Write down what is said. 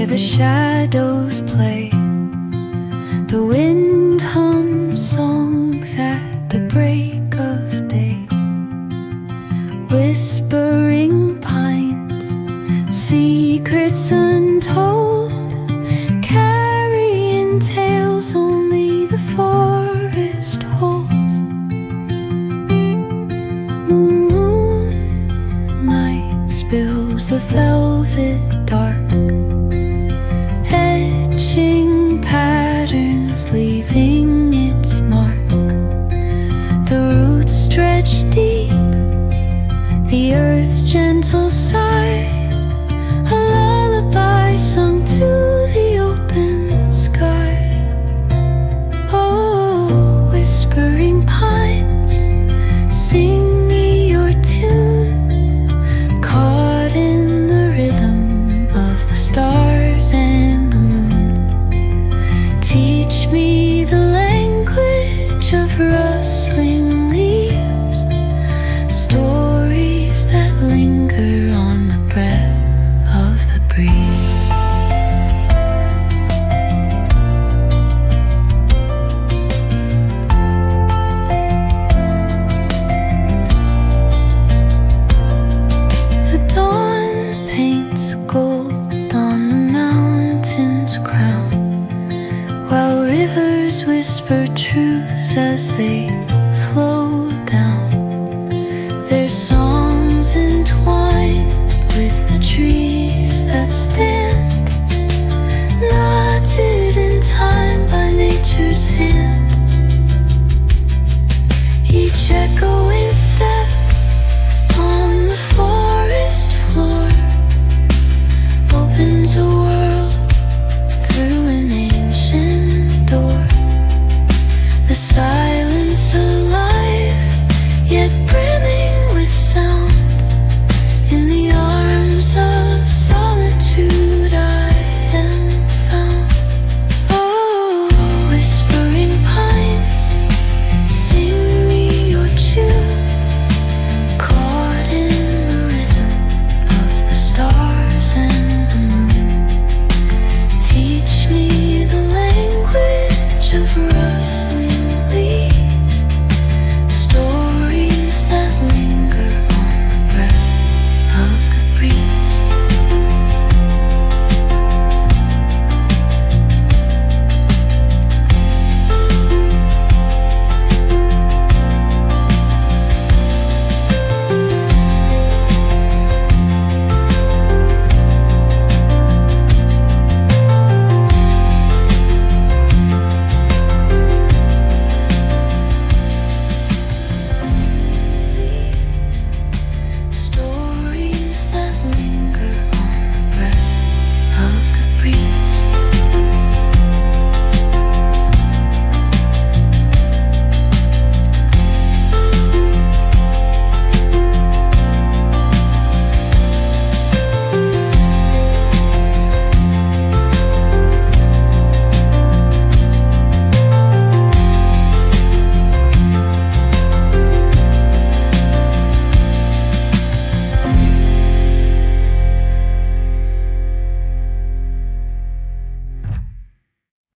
where the shadows play. The wind hums songs at the break of day. Whispering pines, secrets untold, carrying tales only the forest holds. Moonlight spills the velvet dark, etching patterns, leaving its mark. The roots stretch deep, the earth's gentle sigh, a lullaby sung to the open sky. Oh, whispering pines, sing me your tune, caught in the rhythm of the stars and the moon. Teach me the language of rustling leaves, stories that linger on the breath of the breeze. The dawn paints gold on the mountain's crown, while rivers whisper truths as they flow